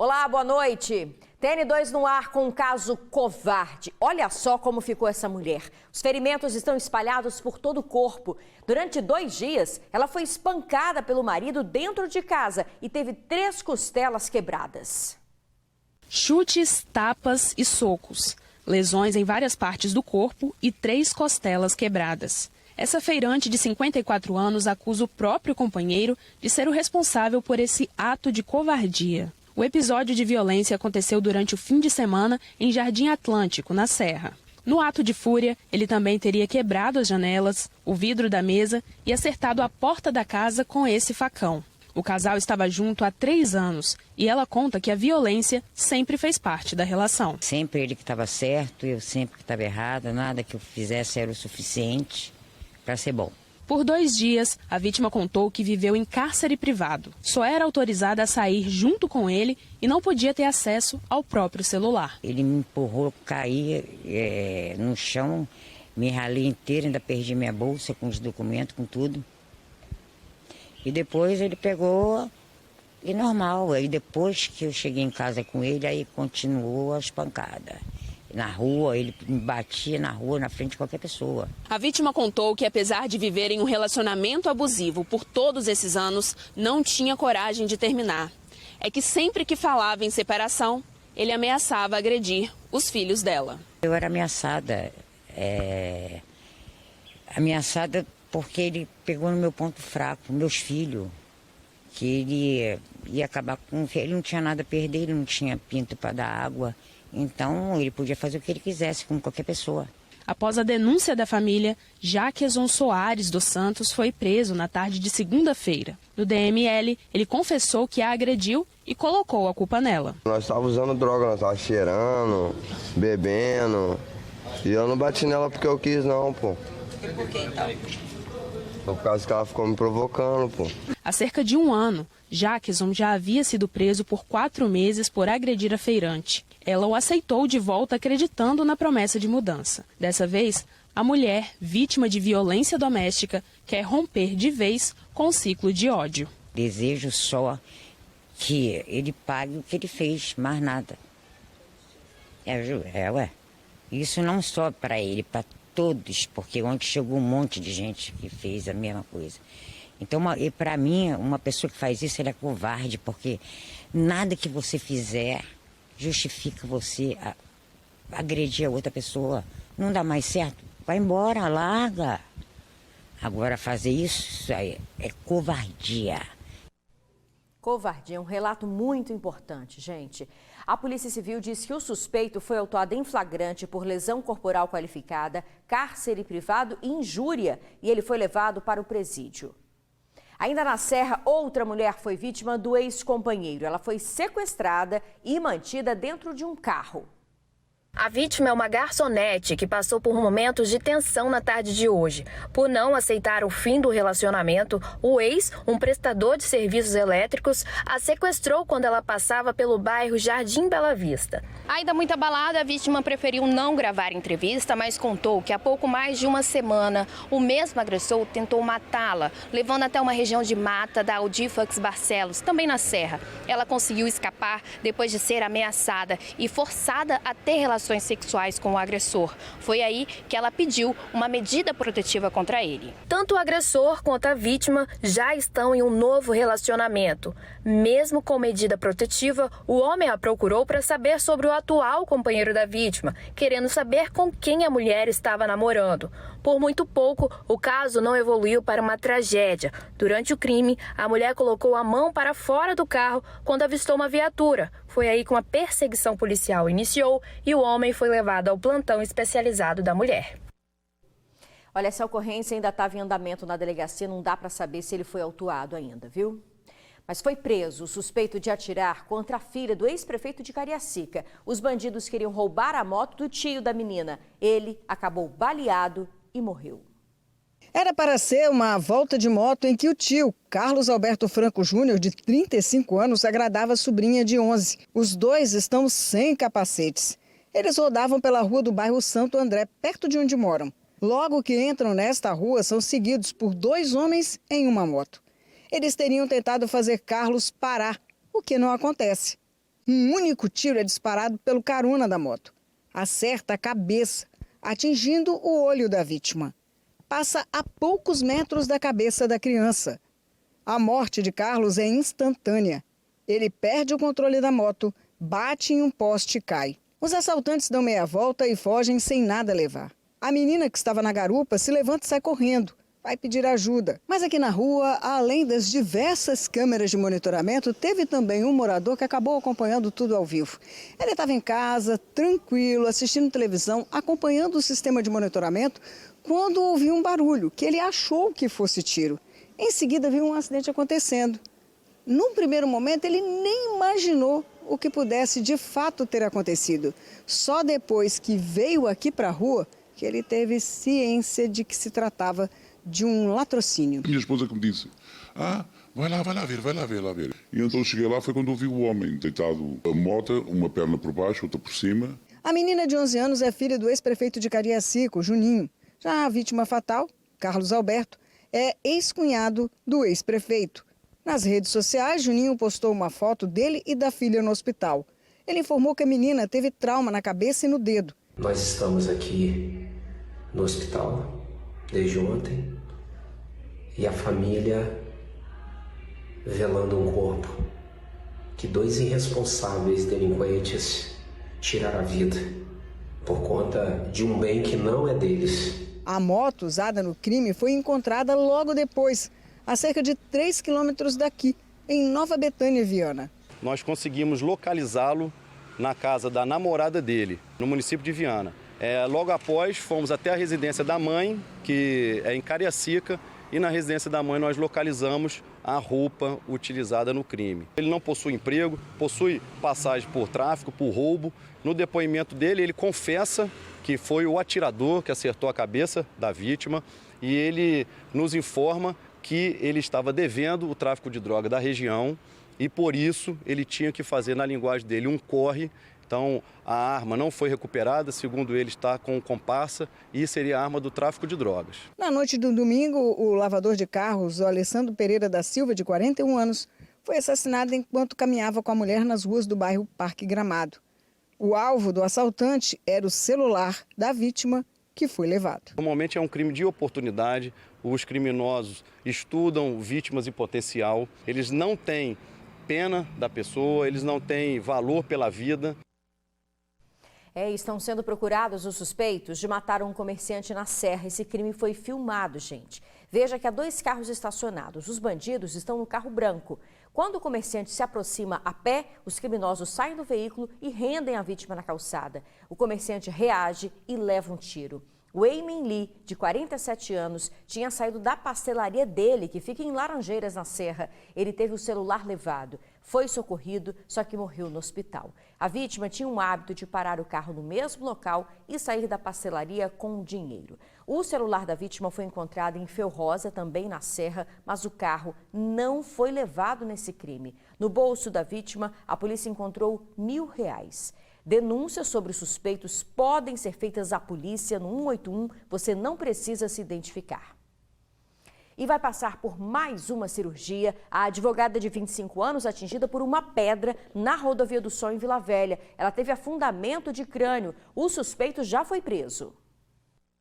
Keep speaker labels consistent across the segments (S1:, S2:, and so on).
S1: Olá, boa noite. TN2 no ar com um caso covarde. Olha só como ficou essa mulher. Os ferimentos estão espalhados por todo o corpo. Durante 2 dias, ela foi espancada pelo marido dentro de casa e teve 3 costelas quebradas.
S2: Chutes, tapas e socos. Lesões em várias partes do corpo e 3 costelas quebradas. Essa feirante de 54 anos acusa o próprio companheiro de ser o responsável por esse ato de covardia. O episódio de violência aconteceu durante o fim de semana em Jardim Atlântico, na Serra. No ato de fúria, ele também teria quebrado as janelas, o vidro da mesa e acertado a porta da casa com esse facão. O casal estava junto há 3 anos e ela conta que a violência sempre fez parte da relação.
S3: Sempre ele que estava certo, eu sempre que estava errada, nada que eu fizesse era o suficiente para ser bom.
S2: Por 2 dias, a vítima contou que viveu em cárcere privado. Só era autorizada a sair junto com ele e não podia ter acesso ao próprio celular.
S3: Ele me empurrou, caí no chão, me ralei inteiro, ainda perdi minha bolsa com os documentos, com tudo. E depois ele pegou, e normal, aí depois que eu cheguei em casa com ele, aí continuou as pancadas. Na rua, ele me batia na rua, na frente de qualquer pessoa.
S2: A vítima contou que, apesar de viverem um relacionamento abusivo por todos esses anos, não tinha coragem de terminar. É que sempre que falava em separação, ele ameaçava agredir os filhos dela.
S3: Eu era ameaçada. Ameaçada porque ele pegou no meu ponto fraco, meus filhos. Que ele ia acabar com... Ele não tinha nada a perder, ele não tinha pinto para dar água. Então, ele podia fazer o que ele quisesse com qualquer pessoa.
S2: Após a denúncia da família, Jaqueson Soares dos Santos foi preso na tarde de segunda-feira. No DML, ele confessou que a agrediu e colocou a culpa nela.
S4: Nós estávamos usando droga, nós estávamos cheirando, bebendo. E eu não bati nela porque eu quis, não, pô.
S1: E por que então?
S4: Por causa que ela ficou me provocando, pô.
S2: Há cerca de 1 ano, Jaqueson já havia sido preso por 4 meses por agredir a feirante. Ela o aceitou de volta acreditando na promessa de mudança. Dessa vez, a mulher, vítima de violência doméstica, quer romper de vez com o ciclo de ódio.
S3: Desejo só que ele pague o que ele fez, mais nada. Ué. Isso não só para ele, para todos, porque ontem chegou um monte de gente que fez a mesma coisa. Então, para mim, uma pessoa que faz isso, ela é covarde, porque nada que você fizer justifica você agredir a outra pessoa. Não dá mais certo? Vai embora, larga. Agora, fazer isso aí é covardia.
S1: Covardia é um relato muito importante, gente. A Polícia Civil diz que o suspeito foi autuado em flagrante por lesão corporal qualificada, cárcere privado e injúria, e ele foi levado para o presídio. Ainda na Serra, outra mulher foi vítima do ex-companheiro. Ela foi sequestrada e mantida dentro de um carro.
S5: A vítima é uma garçonete que passou por momentos de tensão na tarde de hoje. Por não aceitar o fim do relacionamento, o ex, um prestador de serviços elétricos, a sequestrou quando ela passava pelo bairro Jardim Bela Vista. Ainda muito abalada, a vítima preferiu não gravar entrevista, mas contou que há pouco mais de 1 semana, o mesmo agressor tentou matá-la, levando até uma região de mata da Audifax Barcelos, também na Serra. Ela conseguiu escapar depois de ser ameaçada e forçada a ter relações sexuais com o agressor. Foi aí que ela pediu uma medida protetiva contra ele. Tanto o agressor quanto a vítima já estão em um novo relacionamento. Mesmo com medida protetiva, o homem a procurou para saber sobre o atual companheiro da vítima, querendo saber com quem a mulher estava namorando. Por muito pouco, o caso não evoluiu para uma tragédia. Durante o crime, a mulher colocou a mão para fora do carro quando avistou uma viatura. Foi aí que uma perseguição policial iniciou e o homem foi levado ao plantão especializado da mulher.
S1: Olha, essa ocorrência ainda estava em andamento na delegacia, não dá para saber se ele foi autuado ainda, viu? Mas foi preso o suspeito de atirar contra a filha do ex-prefeito de Cariacica. Os bandidos queriam roubar a moto do tio da menina. Ele acabou baleado e morreu.
S6: Era para ser uma volta de moto em que o tio, Carlos Alberto Franco Júnior, de 35 anos, agradava a sobrinha de 11. Os dois estão sem capacetes. Eles rodavam pela rua do bairro Santo André, perto de onde moram. Logo que entram nesta rua, são seguidos por 2 homens em uma moto. Eles teriam tentado fazer Carlos parar, o que não acontece. Um único tiro é disparado pelo carona da moto. Acerta a cabeça, atingindo o olho da vítima. Passa a poucos metros da cabeça da criança. A morte de Carlos é instantânea. Ele perde o controle da moto, bate em um poste e cai. Os assaltantes dão meia volta e fogem sem nada levar. A menina que estava na garupa se levanta e sai correndo. Vai pedir ajuda. Mas aqui na rua, além das diversas câmeras de monitoramento, teve também um morador que acabou acompanhando tudo ao vivo. Ele estava em casa, tranquilo, assistindo televisão, acompanhando o sistema de monitoramento, quando ouviu um barulho, que ele achou que fosse tiro. Em seguida, viu um acidente acontecendo. Num primeiro momento, ele nem imaginou o que pudesse de fato ter acontecido. Só depois que veio aqui para a rua, que ele teve ciência de que se tratava de um latrocínio.
S7: Minha esposa que me disse, vai lá ver. E então eu cheguei lá, foi quando eu vi o homem deitado a moto, uma perna por baixo, outra por cima.
S6: A menina de 11 anos é filha do ex-prefeito de Cariacica, Juninho. Já a vítima fatal, Carlos Alberto, é ex-cunhado do ex-prefeito. Nas redes sociais, Juninho postou uma foto dele e da filha no hospital. Ele informou que a menina teve trauma na cabeça e no dedo.
S8: Nós estamos aqui no hospital desde ontem e a família velando um corpo que 2 irresponsáveis delinquentes tiraram a vida por conta de um bem que não é deles.
S6: A moto usada no crime foi encontrada logo depois, a cerca de 3 quilômetros daqui, em Nova Betânia, Viana.
S9: Nós conseguimos localizá-lo na casa da namorada dele, no município de Viana. Logo após, fomos até a residência da mãe, que é em Cariacica, e na residência da mãe nós localizamos a roupa utilizada no crime. Ele não possui emprego, possui passagem por tráfico, por roubo. No depoimento dele, ele confessa que foi o atirador que acertou a cabeça da vítima e ele nos informa que ele estava devendo o tráfico de droga da região e, por isso, ele tinha que fazer, na linguagem dele, um corre. Então, a arma não foi recuperada, segundo ele, está com comparsa e seria a arma do tráfico de drogas.
S6: Na noite do domingo, o lavador de carros, o Alessandro Pereira da Silva, de 41 anos, foi assassinado enquanto caminhava com a mulher nas ruas do bairro Parque Gramado. O alvo do assaltante era o celular da vítima, que foi levado.
S9: Normalmente é um crime de oportunidade, os criminosos estudam vítimas em potencial, eles não têm pena da pessoa, eles não têm valor pela vida.
S1: Estão sendo procurados os suspeitos de matar um comerciante na Serra. Esse crime foi filmado, gente. Veja que há 2 carros estacionados. Os bandidos estão no carro branco. Quando o comerciante se aproxima a pé, os criminosos saem do veículo e rendem a vítima na calçada. O comerciante reage e leva um tiro. O Eimen Lee, de 47 anos, tinha saído da pastelaria dele, que fica em Laranjeiras, na Serra. Ele teve o celular levado. Foi socorrido, só que morreu no hospital. A vítima tinha um hábito de parar o carro no mesmo local e sair da pastelaria com dinheiro. O celular da vítima foi encontrado em Felrosa, também na Serra, mas o carro não foi levado nesse crime. No bolso da vítima, a polícia encontrou R$1.000. Denúncias sobre suspeitos podem ser feitas à polícia no 181, você não precisa se identificar. E vai passar por mais uma cirurgia, a advogada de 25 anos atingida por uma pedra na Rodovia do Sol, em Vila Velha. Ela teve afundamento de crânio. O suspeito já foi preso.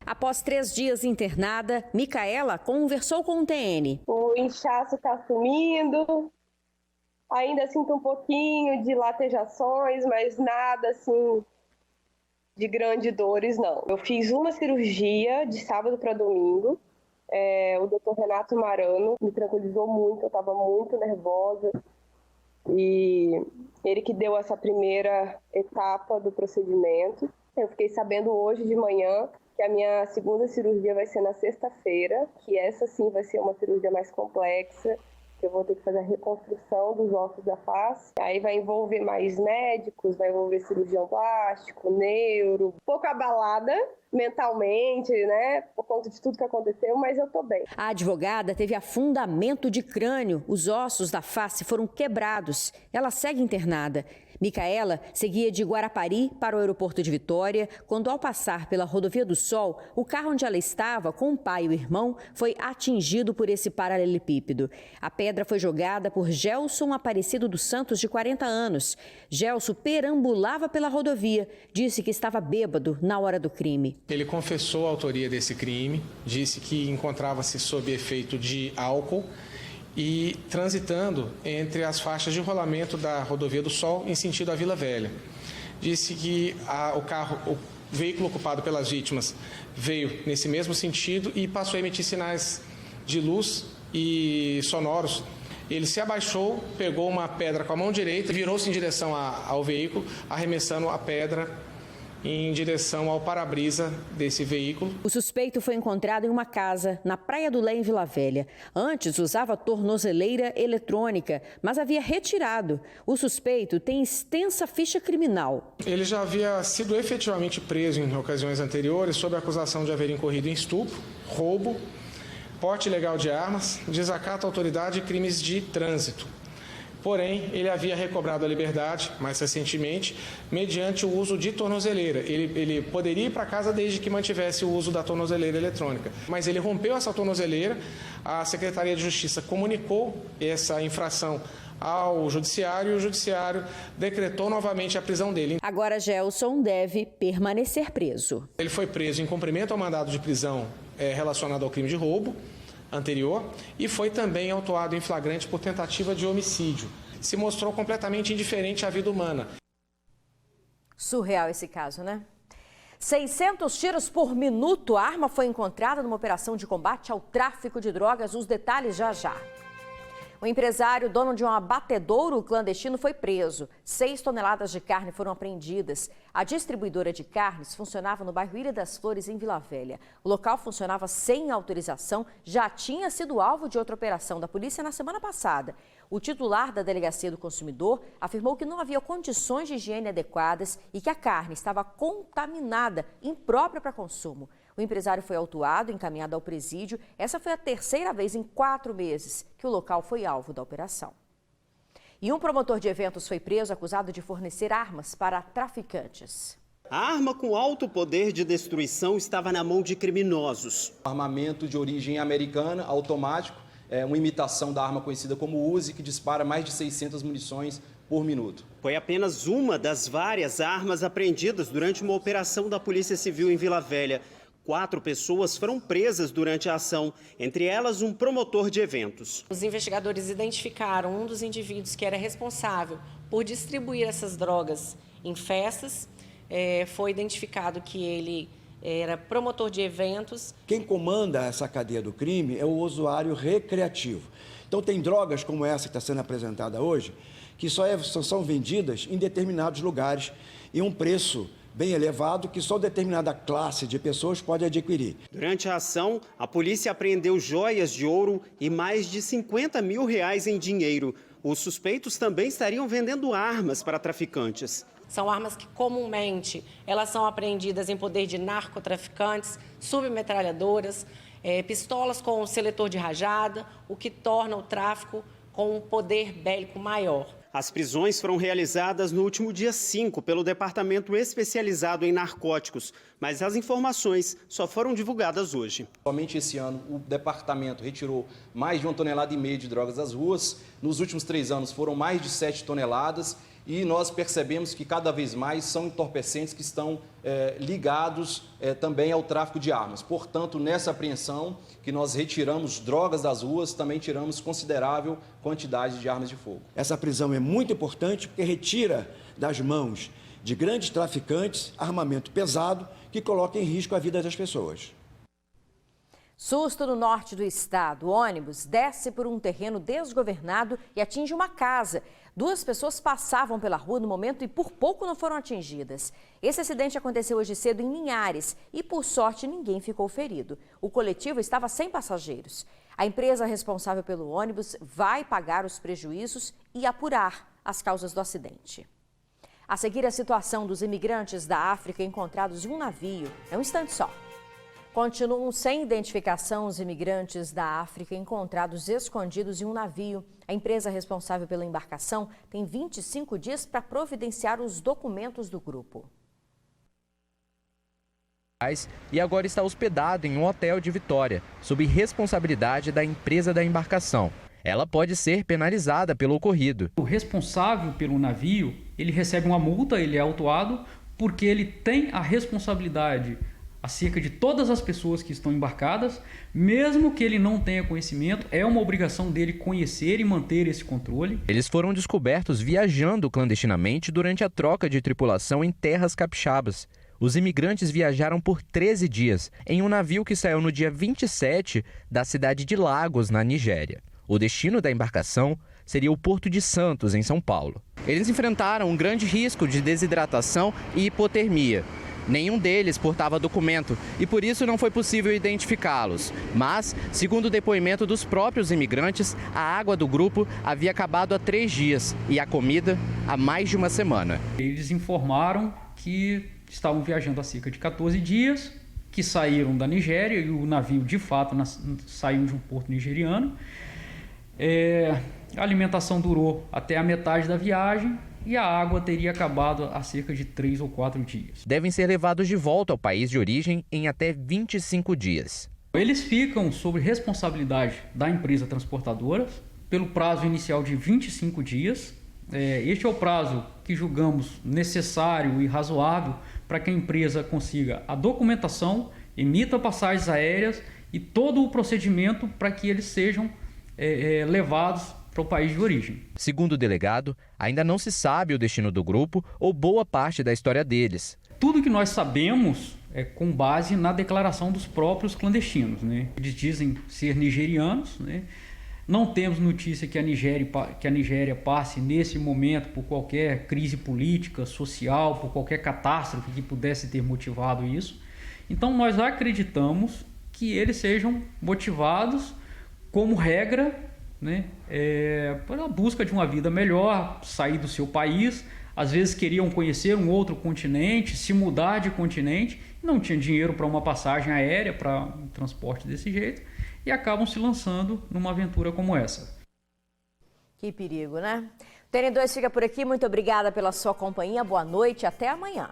S1: Após 3 dias internada, Micaela conversou com o TN.
S10: O inchaço está sumindo. Ainda sinto um pouquinho de latejações, mas nada assim de grandes dores, não. Eu fiz uma cirurgia de sábado para domingo. O Dr. Renato Marano me tranquilizou muito, eu estava muito nervosa. E ele que deu essa primeira etapa do procedimento. Eu fiquei sabendo hoje de manhã que a minha segunda cirurgia vai ser na sexta-feira, que essa sim vai ser uma cirurgia mais complexa. Eu vou ter que fazer a reconstrução dos ossos da face. Aí vai envolver mais médicos, vai envolver cirurgião plástico, neuro. Um pouco abalada mentalmente, né, por conta de tudo que aconteceu, mas eu tô bem.
S1: A advogada teve afundamento de crânio. Os ossos da face foram quebrados. Ela segue internada. Micaela seguia de Guarapari para o aeroporto de Vitória, quando ao passar pela Rodovia do Sol, o carro onde ela estava, com o pai e o irmão, foi atingido por esse paralelepípedo. A pedra pedra foi jogada por Gelson Aparecido dos Santos, de 40 anos. Gelson perambulava pela rodovia, disse que estava bêbado na hora do crime.
S11: Ele confessou a autoria desse crime, disse que encontrava-se sob efeito de álcool e transitando entre as faixas de rolamento da Rodovia do Sol em sentido à Vila Velha. Disse que o veículo ocupado pelas vítimas veio nesse mesmo sentido e passou a emitir sinais de luz e sonoros. Ele se abaixou, pegou uma pedra com a mão direita, virou-se em direção ao veículo, arremessando a pedra em direção ao para-brisa desse veículo.
S1: O suspeito foi encontrado em uma casa na Praia do Lé, em Vila Velha. Antes usava tornozeleira eletrônica, mas havia retirado. O suspeito tem extensa ficha criminal.
S11: Ele já havia sido efetivamente preso em ocasiões anteriores sob a acusação de haver incorrido em estupro, roubo, porte ilegal de armas, desacato à autoridade e crimes de trânsito. Porém, ele havia recobrado a liberdade, mais recentemente, mediante o uso de tornozeleira. Ele poderia ir para casa desde que mantivesse o uso da tornozeleira eletrônica. Mas ele rompeu essa tornozeleira, a Secretaria de Justiça comunicou essa infração ao Judiciário e o Judiciário decretou novamente a prisão dele.
S1: Agora, Gelson deve permanecer preso.
S11: Ele foi preso em cumprimento ao mandado de prisão relacionado ao crime de roubo anterior e foi também autuado em flagrante por tentativa de homicídio. Se mostrou completamente indiferente à vida humana.
S1: Surreal esse caso, né? 600 tiros por minuto. A arma foi encontrada numa operação de combate ao tráfico de drogas. Os detalhes já já. O empresário, dono de um abatedouro clandestino, foi preso. 6 toneladas de carne foram apreendidas. A distribuidora de carnes funcionava no bairro Ilha das Flores, em Vila Velha. O local funcionava sem autorização, já tinha sido alvo de outra operação da polícia na semana passada. O titular da Delegacia do Consumidor afirmou que não havia condições de higiene adequadas e que a carne estava contaminada, imprópria para consumo. O empresário foi autuado e encaminhado ao presídio. Essa foi a terceira vez em 4 meses que o local foi alvo da operação. E um promotor de eventos foi preso acusado de fornecer armas para traficantes.
S12: A arma com alto poder de destruição estava na mão de criminosos.
S13: Armamento de origem americana, automático, uma imitação da arma conhecida como Uzi, que dispara mais de 600 munições por minuto.
S12: Foi apenas uma das várias armas apreendidas durante uma operação da Polícia Civil em Vila Velha. 4 pessoas foram presas durante a ação, entre elas um promotor de eventos.
S14: Os investigadores identificaram um dos indivíduos que era responsável por distribuir essas drogas em festas. Foi identificado que ele era promotor de eventos.
S15: Quem comanda essa cadeia do crime é o usuário recreativo. Então tem drogas como essa que está sendo apresentada hoje, que só são vendidas em determinados lugares e um preço bem elevado que só determinada classe de pessoas pode adquirir.
S12: Durante a ação, a polícia apreendeu joias de ouro e mais de R$50 mil em dinheiro. Os suspeitos também estariam vendendo armas para traficantes.
S14: São armas que comumente elas são apreendidas em poder de narcotraficantes, submetralhadoras, pistolas com seletor de rajada, o que torna o tráfico com um poder bélico maior.
S12: As prisões foram realizadas no último dia 5 pelo Departamento Especializado em Narcóticos, mas as informações só foram divulgadas hoje.
S13: Somente esse ano, o departamento retirou mais de 1,5 tonelada de drogas das ruas. Nos últimos 3 anos, foram mais de 7 toneladas. E nós percebemos que cada vez mais são entorpecentes que estão ligados também ao tráfico de armas. Portanto, nessa apreensão que nós retiramos drogas das ruas, também tiramos considerável quantidade de armas de fogo.
S15: Essa prisão é muito importante porque retira das mãos de grandes traficantes armamento pesado que coloca em risco a vida das pessoas.
S1: Susto no norte do estado. O ônibus desce por um terreno desgovernado e atinge uma casa. 2 pessoas passavam pela rua no momento e por pouco não foram atingidas. Esse acidente aconteceu hoje cedo em Linhares e, por sorte, ninguém ficou ferido. O coletivo estava sem passageiros. A empresa responsável pelo ônibus vai pagar os prejuízos e apurar as causas do acidente. A seguir, a situação dos imigrantes da África encontrados em um navio. É um instante só. Continuam sem identificação os imigrantes da África encontrados escondidos em um navio. A empresa responsável pela embarcação tem 25 dias para providenciar os documentos do grupo.
S16: E agora está hospedado em um hotel de Vitória, sob responsabilidade da empresa da embarcação. ela pode ser penalizada pelo ocorrido.
S17: O responsável pelo navio, ele recebe uma multa, ele é autuado, porque ele tem a responsabilidade acerca de todas as pessoas que estão embarcadas, mesmo que ele não tenha conhecimento, é uma obrigação dele conhecer e manter esse controle.
S16: Eles foram descobertos viajando clandestinamente durante a troca de tripulação em terras capixabas. Os imigrantes viajaram por 13 dias em um navio que saiu no dia 27 da cidade de Lagos, na Nigéria. O destino da embarcação seria o Porto de Santos, em São Paulo. Eles enfrentaram um grande risco de desidratação e hipotermia. Nenhum deles portava documento e por isso não foi possível identificá-los. Mas, segundo o depoimento dos próprios imigrantes, a água do grupo havia acabado há 3 dias e a comida há mais de uma semana.
S17: Eles informaram que estavam viajando há cerca de 14 dias, que saíram da Nigéria e o navio de fato saiu de um porto nigeriano. A alimentação durou até a metade da viagem e a água teria acabado há cerca de 3 ou 4 dias.
S16: Devem ser levados de volta ao país de origem em até 25 dias.
S17: Eles ficam sob responsabilidade da empresa transportadora pelo prazo inicial de 25 dias. Este é o prazo que julgamos necessário e razoável para que a empresa consiga a documentação, emita passagens aéreas e todo o procedimento para que eles sejam levados para o país de origem.
S16: Segundo o delegado, ainda não se sabe o destino do grupo ou boa parte da história deles.
S17: Tudo que nós sabemos é com base na declaração dos próprios clandestinos, né? Eles dizem ser nigerianos, né? Não temos notícia que a Nigéria passe nesse momento por qualquer crise política, social, por qualquer catástrofe que pudesse ter motivado isso. Então nós acreditamos que eles sejam motivados como regra, né, pela busca de uma vida melhor, sair do seu país, às vezes queriam conhecer um outro continente, se mudar de continente, não tinha dinheiro para uma passagem aérea, para um transporte desse jeito, e acabam se lançando numa aventura como essa.
S1: Que perigo, né? O TN2 fica por aqui, muito obrigada pela sua companhia, boa noite, até amanhã.